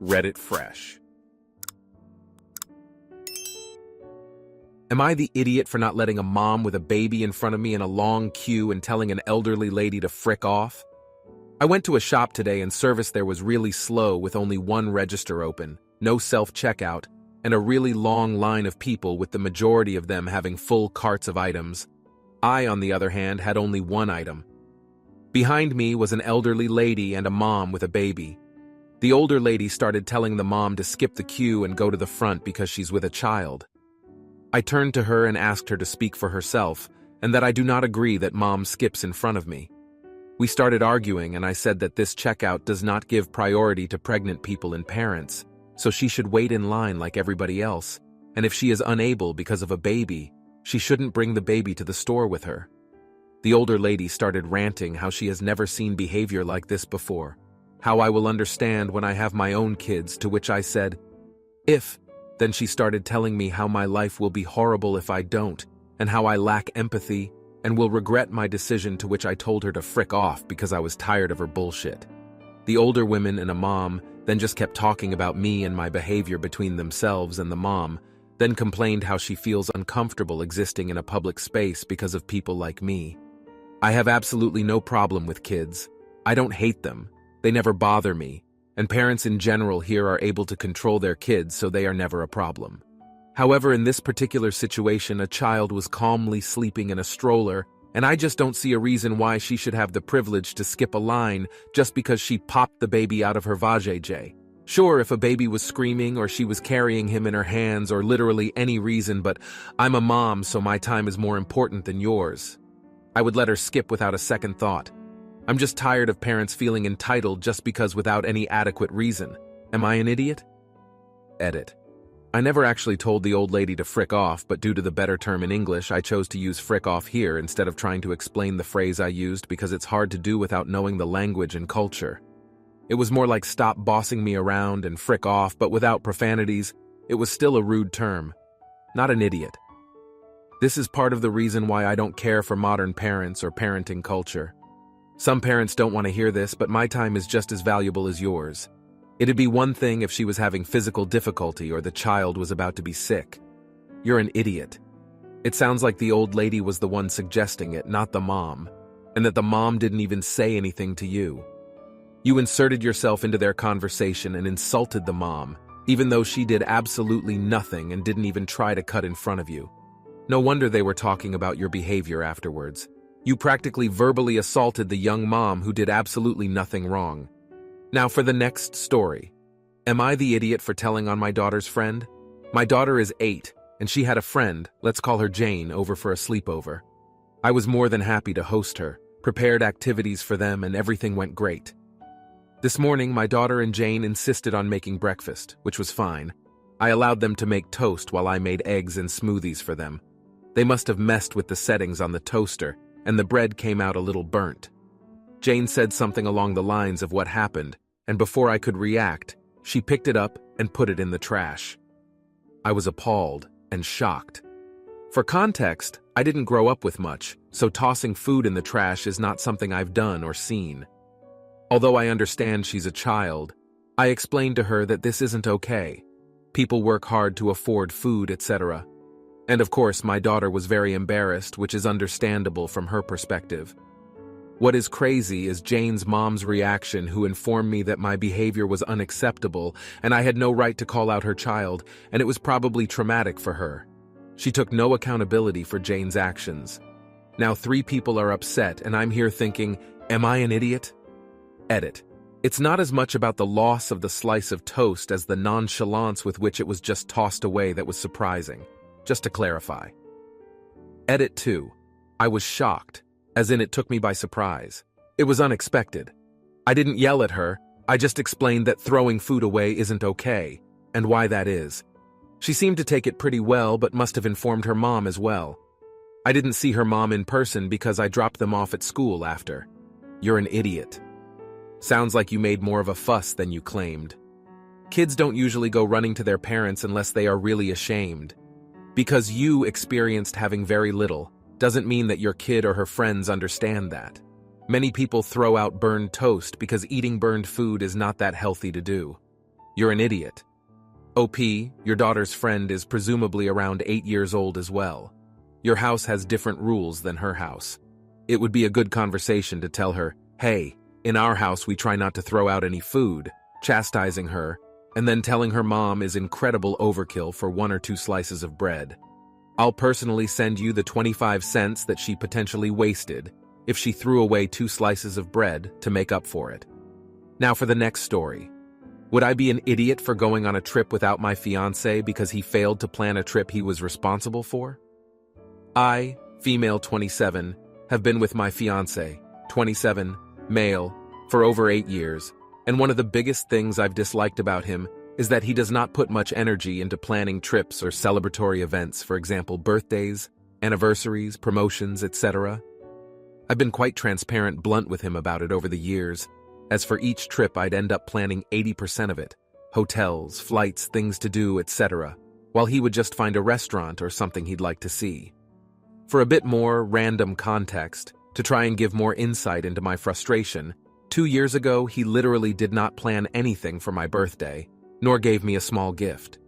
Reddit fresh. Am I the idiot for not letting a mom with a baby in front of me in a long queue and telling an elderly lady to frick off? I went to a shop today and service there was really slow with only one register open, no self-checkout, and a really long line of people with the majority of them having full carts of items. I, on the other hand, had only one item. Behind me was an elderly lady and a mom with a baby. The older lady started telling the mom to skip the queue and go to the front because she's with a child. I turned to her and asked her to speak for herself, and that I do not agree that mom skips in front of me. We started arguing, and I said that this checkout does not give priority to pregnant people and parents, so she should wait in line like everybody else, and if she is unable because of a baby, she shouldn't bring the baby to the store with her. The older lady started ranting how she has never seen behavior like this before, how I will understand when I have my own kids, to which I said, if. Then she started telling me how my life will be horrible if I don't, and how I lack empathy, and will regret my decision, to which I told her to frick off because I was tired of her bullshit. The older women and a mom then just kept talking about me and my behavior between themselves and the mom, then complained how she feels uncomfortable existing in a public space because of people like me. I have absolutely no problem with kids. I don't hate them. They never bother me, and parents in general here are able to control their kids, so they are never a problem. However, in this particular situation, a child was calmly sleeping in a stroller, and I just don't see a reason why she should have the privilege to skip a line just because she popped the baby out of her vajayjay. Sure, if a baby was screaming or she was carrying him in her hands or literally any reason, but I'm a mom, so my time is more important than yours. I would let her skip without a second thought. I'm just tired of parents feeling entitled just because without any adequate reason. Am I an idiot? Edit. I never actually told the old lady to frick off, but due to the better term in English, I chose to use frick off here instead of trying to explain the phrase I used because it's hard to do without knowing the language and culture. It was more like stop bossing me around and frick off, but without profanities. It was still a rude term. Not an idiot. This is part of the reason why I don't care for modern parents or parenting culture. Some parents don't want to hear this, but my time is just as valuable as yours. It'd be one thing if she was having physical difficulty or the child was about to be sick. You're an idiot. It sounds like the old lady was the one suggesting it, not the mom, and that the mom didn't even say anything to you. You inserted yourself into their conversation and insulted the mom, even though she did absolutely nothing and didn't even try to cut in front of you. No wonder they were talking about your behavior afterwards. You practically verbally assaulted the young mom who did absolutely nothing wrong. Now for the next story. Am I the idiot for telling on my daughter's friend? My daughter is 8, and she had a friend, let's call her Jane, over for a sleepover. I was more than happy to host her, prepared activities for them, and everything went great. This morning, my daughter and Jane insisted on making breakfast, which was fine. I allowed them to make toast while I made eggs and smoothies for them. They must have messed with the settings on the toaster, and the bread came out a little burnt. Jane said something along the lines of what happened, and before I could react, she picked it up and put it in the trash. I was appalled and shocked. For context, I didn't grow up with much, so tossing food in the trash is not something I've done or seen. Although I understand she's a child, I explained to her that this isn't okay. People work hard to afford food, etc. And of course, my daughter was very embarrassed, which is understandable from her perspective. What is crazy is Jane's mom's reaction, who informed me that my behavior was unacceptable and I had no right to call out her child, and it was probably traumatic for her. She took no accountability for Jane's actions. Now 3 people are upset, and I'm here thinking, am I an idiot? Edit. It's not as much about the loss of the slice of toast as the nonchalance with which it was just tossed away that was surprising. Just to clarify. Edit 2. I was shocked, as in it took me by surprise. It was unexpected. I didn't yell at her, I just explained that throwing food away isn't okay, and why that is. She seemed to take it pretty well, but must have informed her mom as well. I didn't see her mom in person because I dropped them off at school after. You're an idiot. Sounds like you made more of a fuss than you claimed. Kids don't usually go running to their parents unless they are really ashamed. Because you experienced having very little, doesn't mean that your kid or her friends understand that. Many people throw out burned toast because eating burned food is not that healthy to do. You're an idiot. OP, your daughter's friend is presumably around 8 years old as well. Your house has different rules than her house. It would be a good conversation to tell her, hey, in our house we try not to throw out any food, chastising her, and then telling her mom is incredible overkill for 1 or 2 slices of bread. I'll personally send you the 25 cents that she potentially wasted if she threw away 2 slices of bread to make up for it. Now for the next story. Would I be an idiot for going on a trip without my fiancé because he failed to plan a trip he was responsible for? I, female 27, have been with my fiancé, 27, male, for over 8 years, and one of the biggest things I've disliked about him is that he does not put much energy into planning trips or celebratory events, for example, birthdays, anniversaries, promotions, etc. I've been quite transparent, blunt with him about it over the years, as for each trip I'd end up planning 80% of it, hotels, flights, things to do, etc., while he would just find a restaurant or something he'd like to see. For a bit more random context, to try and give more insight into my frustration, 2 years ago he literally did not plan anything for my birthday, nor gave me a small gift.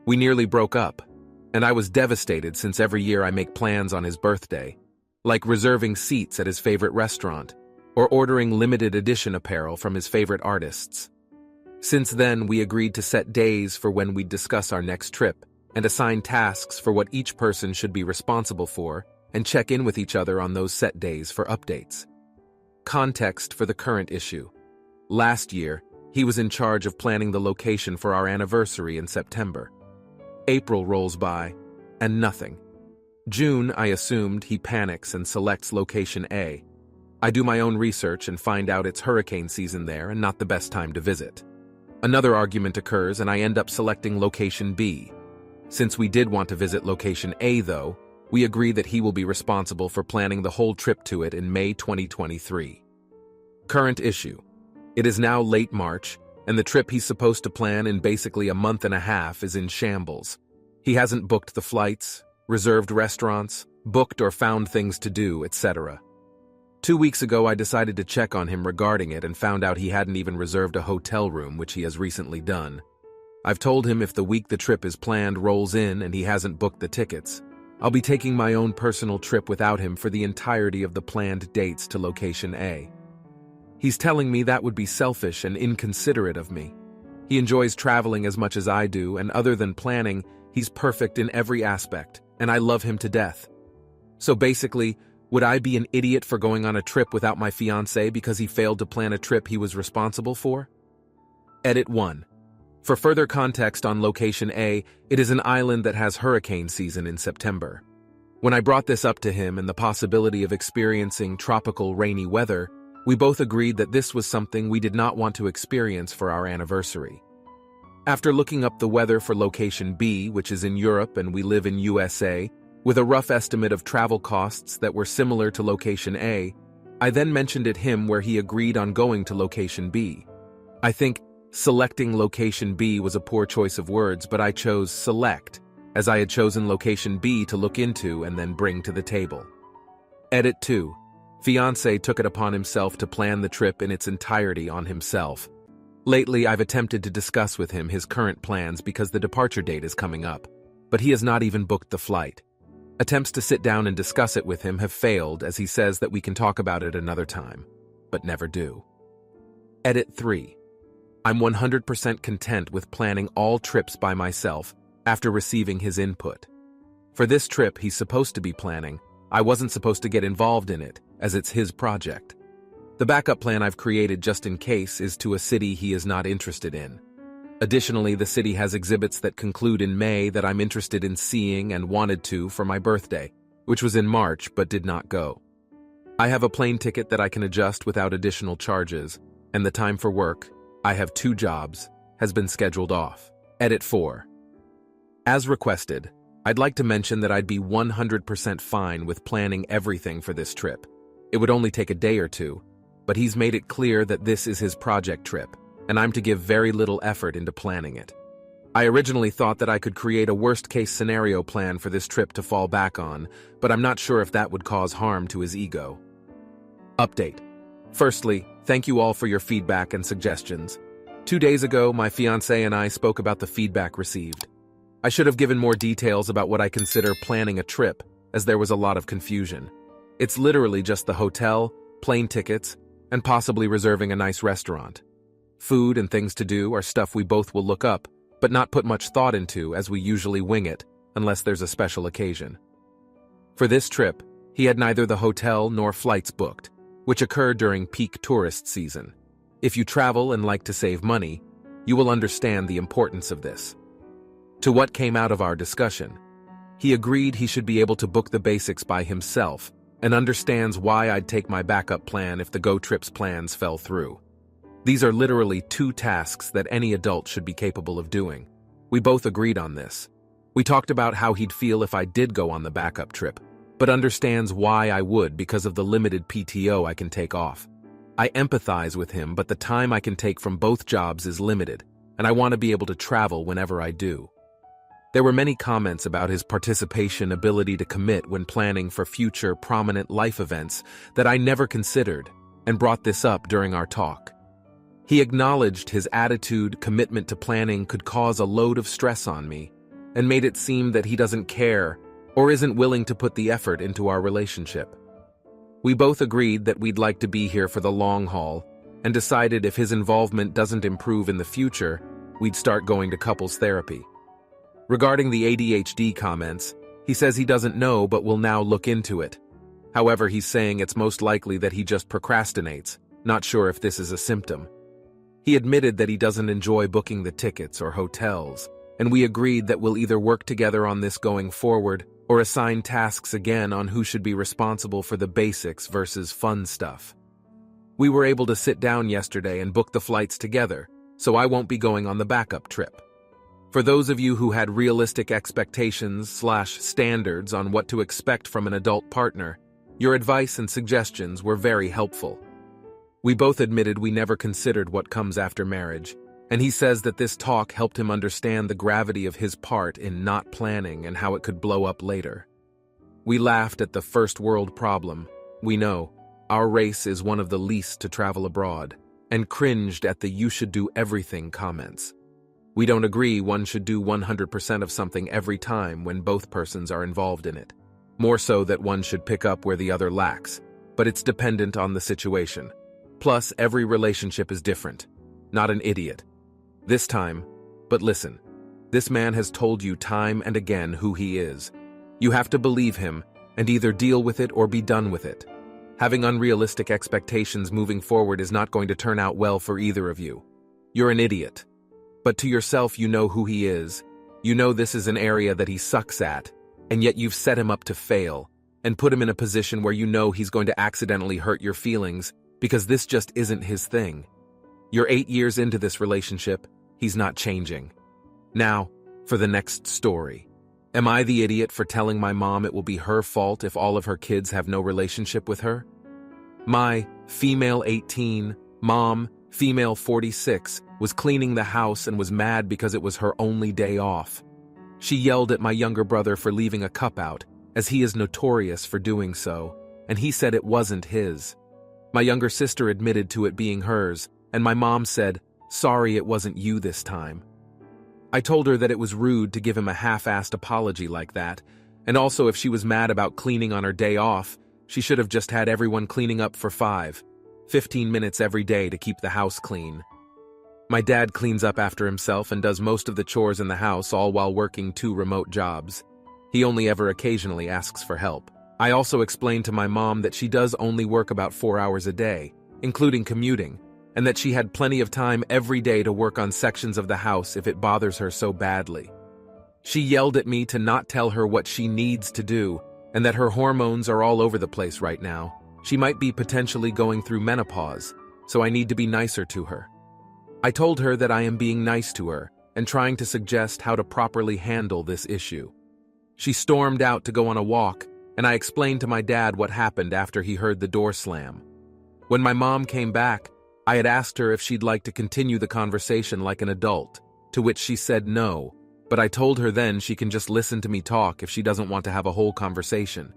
We nearly broke up, and I was devastated since every year I make plans on his birthday, like reserving seats at his favorite restaurant, or ordering limited edition apparel from his favorite artists. Since then, we agreed to set days for when we'd discuss our next trip, and assign tasks for what each person should be responsible for, and check in with each other on those set days for updates. Context for the current issue. Last year, he was in charge of planning the location for our anniversary in September. April rolls by, and nothing. June, I assumed, he panics and selects location A. I do my own research and find out it's hurricane season there and not the best time to visit. Another argument occurs and I end up selecting location B. Since we did want to visit location A, though, we agree that he will be responsible for planning the whole trip to it in May 2023. Current issue. It is now late March, and the trip he's supposed to plan in basically a month and a half is in shambles. He hasn't booked the flights, reserved restaurants, booked or found things to do, etc. 2 weeks ago, I decided to check on him regarding it and found out he hadn't even reserved a hotel room, which he has recently done. I've told him if the week the trip is planned rolls in and he hasn't booked the tickets, I'll be taking my own personal trip without him for the entirety of the planned dates to location A. He's telling me that would be selfish and inconsiderate of me. He enjoys traveling as much as I do, and other than planning, he's perfect in every aspect, and I love him to death. So basically, would I be an idiot for going on a trip without my fiancé because he failed to plan a trip he was responsible for? Edit 1. For further context on location A, it is an island that has hurricane season in September. When I brought this up to him and the possibility of experiencing tropical rainy weather, we both agreed that this was something we did not want to experience for our anniversary. After looking up the weather for location B, which is in Europe and we live in USA, with a rough estimate of travel costs that were similar to location A, I then mentioned it him where he agreed on going to location B. I think selecting location B was a poor choice of words, but I chose select, as I had chosen location B to look into and then bring to the table. Edit 2. Fiancé took it upon himself to plan the trip in its entirety on himself. Lately, I've attempted to discuss with him his current plans because the departure date is coming up, but he has not even booked the flight. Attempts to sit down and discuss it with him have failed, as he says that we can talk about it another time, but never do. Edit 3. I'm 100% content with planning all trips by myself after receiving his input. For this trip he's supposed to be planning, I wasn't supposed to get involved in it, as it's his project. The backup plan I've created just in case is to a city he is not interested in. Additionally, the city has exhibits that conclude in May that I'm interested in seeing and wanted to for my birthday, which was in March but did not go. I have a plane ticket that I can adjust without additional charges, and the time for work, I have 2 jobs, has been scheduled off. Edit 4. As requested, I'd like to mention that I'd be 100% fine with planning everything for this trip. It would only take a day or 2, but he's made it clear that this is his project trip, and I'm to give very little effort into planning it. I originally thought that I could create a worst-case scenario plan for this trip to fall back on, but I'm not sure if that would cause harm to his ego. Update. Firstly, thank you all for your feedback and suggestions. 2 days ago, my fiancé and I spoke about the feedback received. I should have given more details about what I consider planning a trip, as there was a lot of confusion. It's literally just the hotel, plane tickets, and possibly reserving a nice restaurant. Food and things to do are stuff we both will look up, but not put much thought into, as we usually wing it, unless there's a special occasion. For this trip, he had neither the hotel nor flights booked, which occurred during peak tourist season. If you travel and like to save money, you will understand the importance of this. To what came out of our discussion, he agreed he should be able to book the basics by himself and understands why I'd take my backup plan if the Go Trips plans fell through. These are literally 2 tasks that any adult should be capable of doing. We both agreed on this. We talked about how he'd feel if I did go on the backup trip, but understands why I would because of the limited PTO I can take off. I empathize with him, but the time I can take from both jobs is limited, and I want to be able to travel whenever I do. There were many comments about his participation ability to commit when planning for future prominent life events that I never considered, and brought this up during our talk. He acknowledged his attitude, commitment to planning could cause a load of stress on me, and made it seem that he doesn't care or isn't willing to put the effort into our relationship. We both agreed that we'd like to be here for the long haul, and decided if his involvement doesn't improve in the future, we'd start going to couples therapy. Regarding the ADHD comments, he says he doesn't know but will now look into it. However, he's saying it's most likely that he just procrastinates, not sure if this is a symptom. He admitted that he doesn't enjoy booking the tickets or hotels, and we agreed that we'll either work together on this going forward or assign tasks again on who should be responsible for the basics versus fun stuff. We were able to sit down yesterday and book the flights together, so I won't be going on the backup trip. For those of you who had realistic expectations/standards on what to expect from an adult partner, your advice and suggestions were very helpful. We both admitted we never considered what comes after marriage, and he says that this talk helped him understand the gravity of his part in not planning and how it could blow up later. We laughed at the first world problem. We know, our race is one of the least to travel abroad, and cringed at the "you should do everything" comments. We don't agree one should do 100% of something every time when both persons are involved in it. More so that one should pick up where the other lacks, but it's dependent on the situation. Plus, every relationship is different. Not an idiot. This time, but listen, this man has told you time and again who he is. You have to believe him and either deal with it or be done with it. Having unrealistic expectations moving forward is not going to turn out well for either of you. You're an idiot. But to yourself, you know who he is. You know this is an area that he sucks at, and yet you've set him up to fail and put him in a position where you know he's going to accidentally hurt your feelings because this just isn't his thing. You're 8 years into this relationship. He's not changing. Now, for the next story. Am I the idiot for telling my mom it will be her fault if all of her kids have no relationship with her? My female 18, mom, female 46, was cleaning the house and was mad because it was her only day off. She yelled at my younger brother for leaving a cup out, as he is notorious for doing so, and he said it wasn't his. My younger sister admitted to it being hers, and my mom said, "Sorry, it wasn't you this time." I told her that it was rude to give him a half-assed apology like that, and also if she was mad about cleaning on her day off, she should have just had everyone cleaning up for 15 minutes every day to keep the house clean. My dad cleans up after himself and does most of the chores in the house, all while working 2 remote jobs. He only ever occasionally asks for help. I also explained to my mom that she does only work about 4 hours a day, including commuting, and that she had plenty of time every day to work on sections of the house if it bothers her so badly. She yelled at me to not tell her what she needs to do, and that her hormones are all over the place right now. She might be potentially going through menopause, so I need to be nicer to her. I told her that I am being nice to her and trying to suggest how to properly handle this issue. She stormed out to go on a walk, and I explained to my dad what happened after he heard the door slam. When my mom came back, I had asked her if she'd like to continue the conversation like an adult, to which she said no, but I told her then she can just listen to me talk if she doesn't want to have a whole conversation.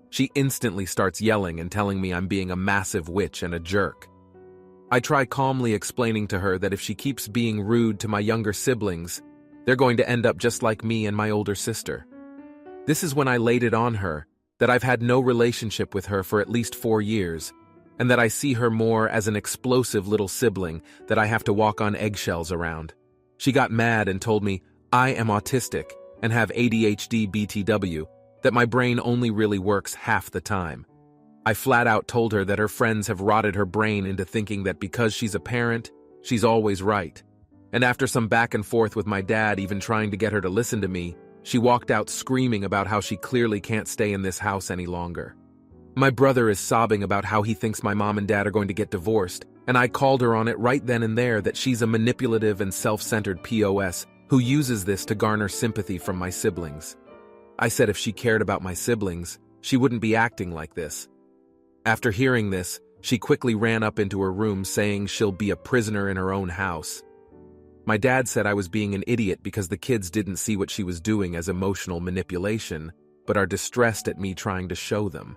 She instantly starts yelling and telling me I'm being a massive witch and a jerk. I try calmly explaining to her that if she keeps being rude to my younger siblings, they're going to end up just like me and my older sister. This is when I laid it on her that I've had no relationship with her for at least 4 years, and that I see her more as an explosive little sibling that I have to walk on eggshells around. She got mad and told me I am autistic and have ADHD BTW, that my brain only really works half the time. I flat out told her that her friends have rotted her brain into thinking that because she's a parent, she's always right. And after some back and forth with my dad even trying to get her to listen to me, she walked out screaming about how she clearly can't stay in this house any longer. My brother is sobbing about how he thinks my mom and dad are going to get divorced, and I called her on it right then and there that she's a manipulative and self-centered POS who uses this to garner sympathy from my siblings. I said if she cared about my siblings, she wouldn't be acting like this. After hearing this, she quickly ran up into her room saying she'll be a prisoner in her own house. My dad said I was being an idiot because the kids didn't see what she was doing as emotional manipulation, but are distressed at me trying to show them.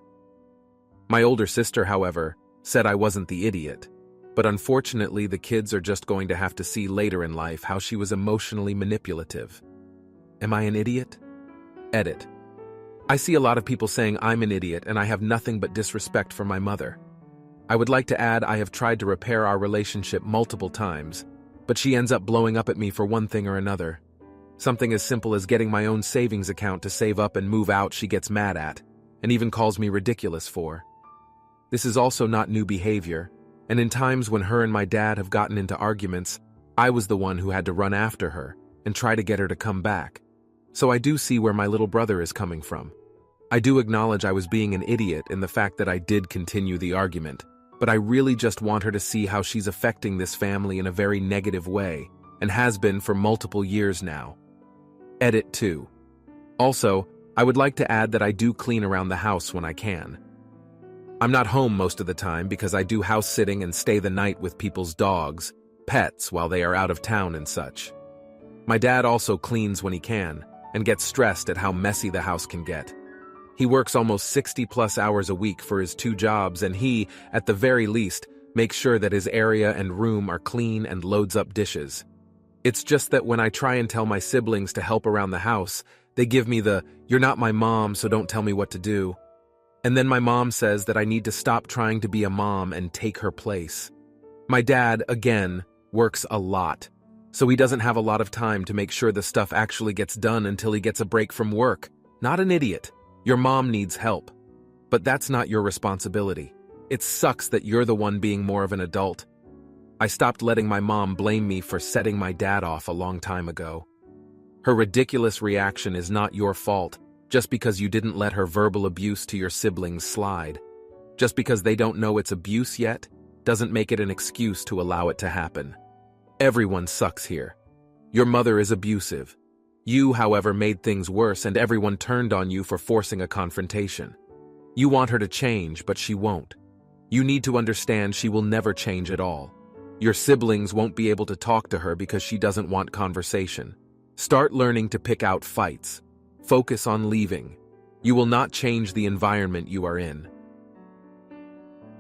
My older sister, however, said I wasn't the idiot, but unfortunately the kids are just going to have to see later in life how she was emotionally manipulative. Am I an idiot? Edit. I see a lot of people saying I'm an idiot and I have nothing but disrespect for my mother. I would like to add I have tried to repair our relationship multiple times, but she ends up blowing up at me for one thing or another. Something as simple as getting my own savings account to save up and move out she gets mad at, and even calls me ridiculous for. This is also not new behavior, and in times when her and my dad have gotten into arguments, I was the one who had to run after her and try to get her to come back. So I do see where my little brother is coming from. I do acknowledge I was being an idiot in the fact that I did continue the argument, but I really just want her to see how she's affecting this family in a very negative way, and has been for multiple years now. Edit 2. Also, I would like to add that I do clean around the house when I can. I'm not home most of the time because I do house sitting and stay the night with people's dogs, pets while they are out of town and such. My dad also cleans when he can, and gets stressed at how messy the house can get. He works almost 60+ hours a week for his 2 jobs, and he, at the very least, makes sure that his area and room are clean and loads up dishes. It's just that when I try and tell my siblings to help around the house, they give me the, "You're not my mom, so don't tell me what to do." And then my mom says that I need to stop trying to be a mom and take her place. My dad, again, works a lot, so he doesn't have a lot of time to make sure the stuff actually gets done until he gets a break from work. Not an idiot. Your mom needs help. But that's not your responsibility. It sucks that you're the one being more of an adult. I stopped letting my mom blame me for setting my dad off a long time ago. Her ridiculous reaction is not your fault, just because you didn't let her verbal abuse to your siblings slide. Just because they don't know it's abuse yet, doesn't make it an excuse to allow it to happen. Everyone sucks here. Your mother is abusive. You, however, made things worse and everyone turned on you for forcing a confrontation. You want her to change, but she won't. You need to understand she will never change at all. Your siblings won't be able to talk to her because she doesn't want conversation. Start learning to pick out fights. Focus on leaving. You will not change the environment you are in.